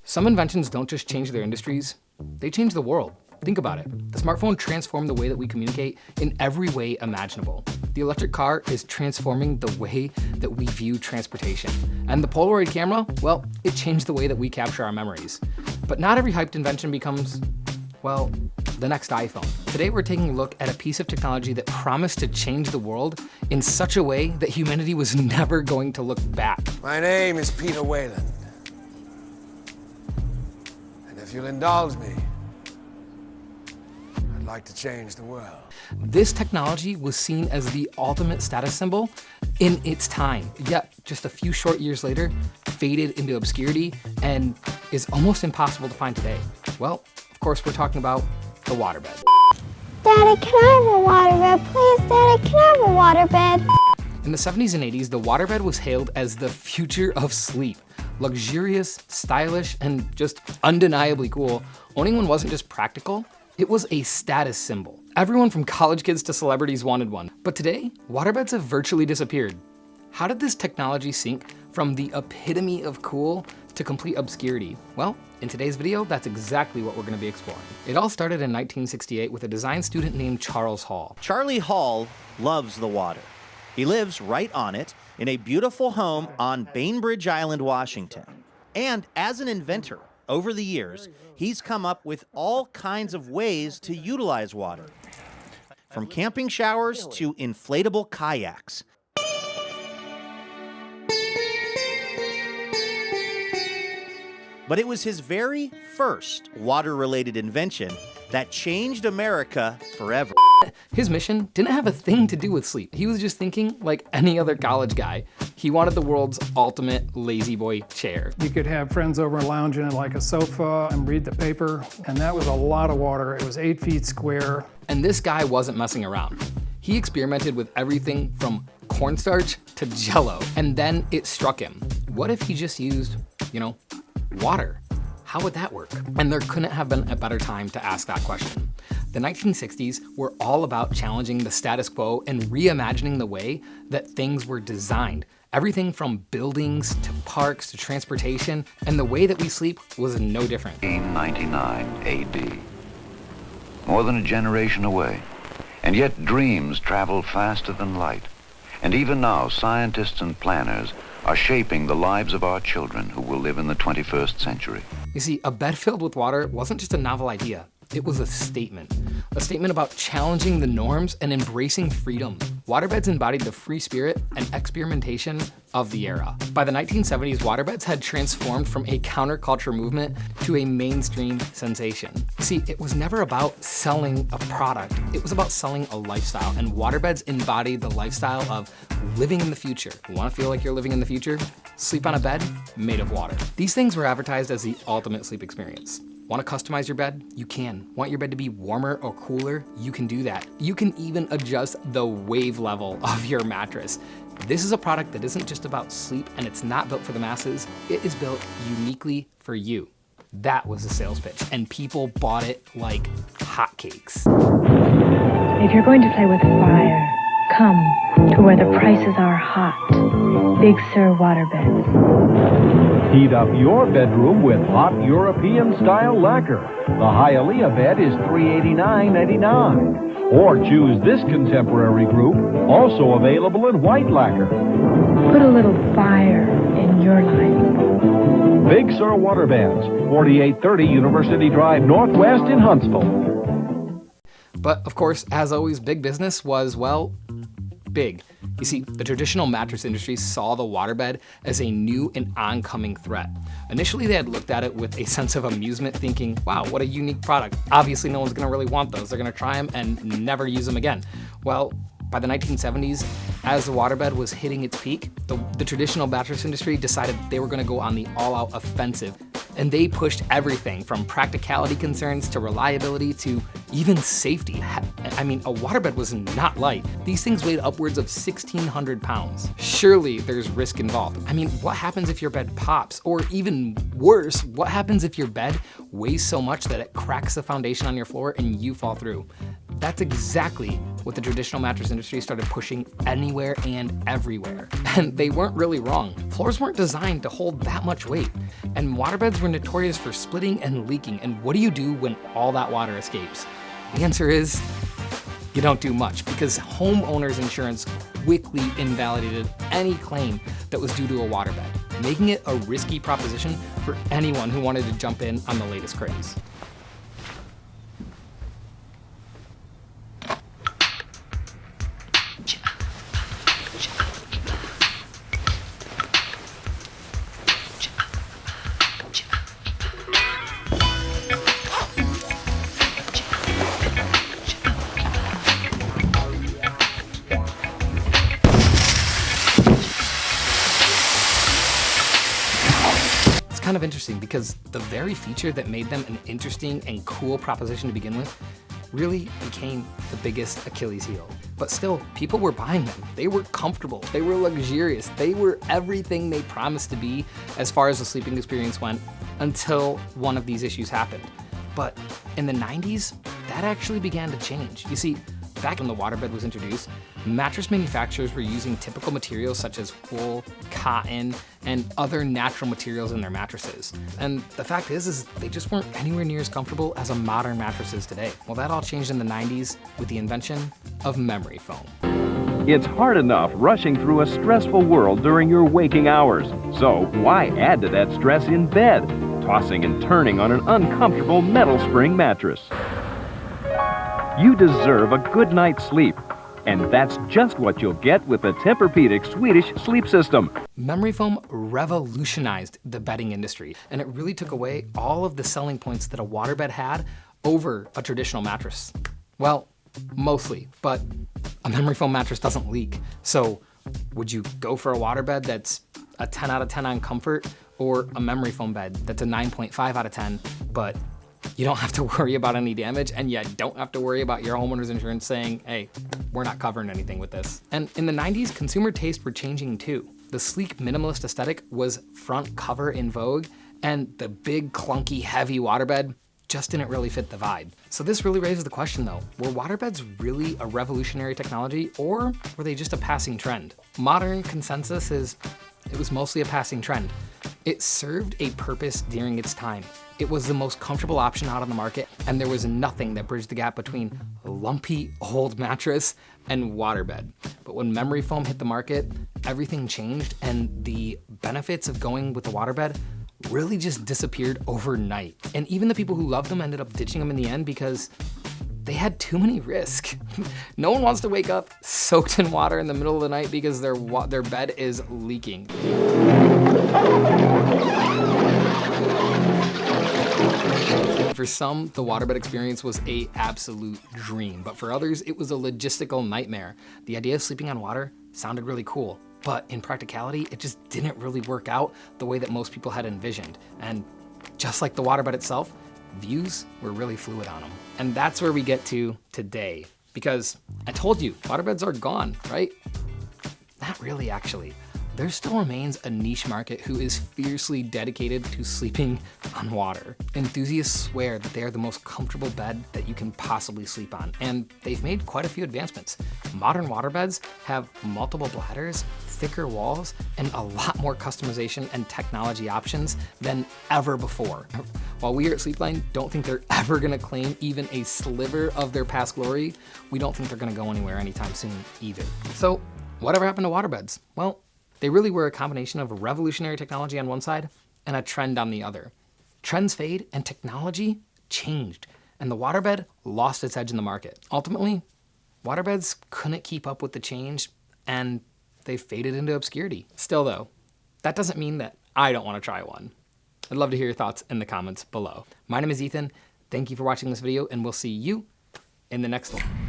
Some inventions don't just change their industries, they change the world. Think about it. The smartphone transformed the way that we communicate in every way imaginable. The electric car is transforming the way that we view transportation. And the Polaroid camera, well, it changed the way that we capture our memories. But not every hyped invention becomes, well, the next iPhone. Today we're taking a look at a piece of technology that promised to change the world in such a way that humanity was never going to look back. My name is Peter Wayland. And if you'll indulge me, I'd like to change the world. This technology was seen as the ultimate status symbol in its time, yet just a few short years later, faded into obscurity and is almost impossible to find today. Well, of course, we're talking about the waterbed. Daddy, can I have a waterbed? Please, Daddy, can I have a waterbed? In the 70s and 80s, the waterbed was hailed as the future of sleep. Luxurious, stylish, and just undeniably cool. Owning one wasn't just practical, it was a status symbol. Everyone from college kids to celebrities wanted one. But today, waterbeds have virtually disappeared. How did this technology sink from the epitome of cool to complete obscurity? Well, in today's video, that's exactly what we're gonna be exploring. It all started in 1968 with a design student named Charles Hall. Charlie Hall loves the water. He lives right on it in a beautiful home on Bainbridge Island, Washington. And as an inventor, over the years, he's come up with all kinds of ways to utilize water. From camping showers to inflatable kayaks. But it was his very first water-related invention that changed America forever. His mission didn't have a thing to do with sleep. He was just thinking like any other college guy. He wanted the world's ultimate lazy boy chair. You could have friends over lounging in like a sofa and read the paper, and that was a lot of water. It was 8 feet square. And this guy wasn't messing around. He experimented with everything from cornstarch to Jell-O, and then it struck him. What if he just used, water? How would that work? And there couldn't have been a better time to ask that question. The 1960s were all about challenging the status quo and reimagining the way that things were designed. Everything from buildings to parks to transportation, and the way that we sleep was no different. 1899 AD. More than a generation away. And yet dreams travel faster than light. And even now, scientists and planners are shaping the lives of our children who will live in the 21st century. You see, a bed filled with water wasn't just a novel idea. It was a statement about challenging the norms and embracing freedom. Waterbeds embodied the free spirit and experimentation of the era. By the 1970s, waterbeds had transformed from a counterculture movement to a mainstream sensation. See, it was never about selling a product, it was about selling a lifestyle, and waterbeds embodied the lifestyle of living in the future. Want to feel like you're living in the future? Sleep on a bed made of water. These things were advertised as the ultimate sleep experience. Want to customize your bed? You can. Want your bed to be warmer or cooler? You can do that. You can even adjust the wave level of your mattress. This is a product that isn't just about sleep, and it's not built for the masses. It is built uniquely for you. That was the sales pitch, and people bought it like hotcakes. If you're going to play with fire, come to where the prices are hot. Big Sur Waterbeds. Heat up your bedroom with hot European-style lacquer. The Hialeah bed is $389.99. Or choose this contemporary group, also available in white lacquer. Put a little fire in your life. Big Sur Waterbeds, 4830 University Drive Northwest in Huntsville. But of course, as always, big business was, well, big. You see, the traditional mattress industry saw the waterbed as a new and oncoming threat. Initially, they had looked at it with a sense of amusement, thinking, wow, what a unique product. Obviously, no one's gonna really want those. They're gonna try them and never use them again. Well, by the 1970s, as the waterbed was hitting its peak, the traditional mattress industry decided they were gonna go on the all-out offensive, and they pushed everything from practicality concerns to reliability to even safety. I mean, a waterbed was not light. These things weighed upwards of 1,600 pounds. Surely there's risk involved. I mean, what happens if your bed pops? Or even worse, what happens if your bed weighs so much that it cracks the foundation on your floor and you fall through? That's exactly what the traditional mattress industry started pushing anywhere and everywhere. And they weren't really wrong. Floors weren't designed to hold that much weight. And waterbeds were notorious for splitting and leaking. And what do you do when all that water escapes? The answer is, you don't do much, because homeowners insurance quickly invalidated any claim that was due to a waterbed, making it a risky proposition for anyone who wanted to jump in on the latest craze. Kind of interesting because the very feature that made them an interesting and cool proposition to begin with really became the biggest Achilles heel. But still, people were buying them. They were comfortable, they were luxurious, they were everything they promised to be as far as the sleeping experience went, until one of these issues happened. But in the 90s, that actually began to change. You see, back when the waterbed was introduced, mattress manufacturers were using typical materials such as wool, cotton, and other natural materials in their mattresses. And the fact is they just weren't anywhere near as comfortable as a modern mattress is today. Well, that all changed in the 90s with the invention of memory foam. It's hard enough rushing through a stressful world during your waking hours. So why add to that stress in bed, tossing and turning on an uncomfortable metal spring mattress? You deserve a good night's sleep, and that's just what you'll get with the Tempur-Pedic Swedish sleep system. Memory foam revolutionized the bedding industry, and it really took away all of the selling points that a waterbed had over a traditional mattress. Well, mostly, but a memory foam mattress doesn't leak. So would you go for a waterbed that's a 10 out of 10 on comfort, or a memory foam bed that's a 9.5 out of 10, but you don't have to worry about any damage, and you don't have to worry about your homeowner's insurance saying, hey, we're not covering anything with this. And in the 90s, consumer tastes were changing too. The sleek minimalist aesthetic was front cover in vogue, and the big, clunky, heavy waterbed just didn't really fit the vibe. So this really raises the question though, were waterbeds really a revolutionary technology, or were they just a passing trend? Modern consensus is it was mostly a passing trend. It served a purpose during its time. It was the most comfortable option out on the market, and there was nothing that bridged the gap between a lumpy old mattress and waterbed. But when memory foam hit the market, everything changed, and the benefits of going with the waterbed really just disappeared overnight. And even the people who loved them ended up ditching them in the end because they had too many risks. No one wants to wake up soaked in water in the middle of the night because their bed is leaking. For some, the waterbed experience was an absolute dream, but for others, it was a logistical nightmare. The idea of sleeping on water sounded really cool, but in practicality, it just didn't really work out the way that most people had envisioned. And just like the waterbed itself, views were really fluid on them. And that's where we get to today, because I told you, waterbeds are gone, right? Not really, actually. There still remains a niche market who is fiercely dedicated to sleeping on water. Enthusiasts swear that they are the most comfortable bed that you can possibly sleep on, and they've made quite a few advancements. Modern waterbeds have multiple bladders, thicker walls, and a lot more customization and technology options than ever before. While we here at Sleepline don't think they're ever gonna claim even a sliver of their past glory, we don't think they're gonna go anywhere anytime soon either. So, whatever happened to waterbeds? Well, they really were a combination of revolutionary technology on one side and a trend on the other. Trends fade and technology changed, and the waterbed lost its edge in the market. Ultimately, waterbeds couldn't keep up with the change, and they faded into obscurity. Still though, that doesn't mean that I don't want to try one. I'd love to hear your thoughts in the comments below. My name is Ethan. Thank you for watching this video, and we'll see you in the next one.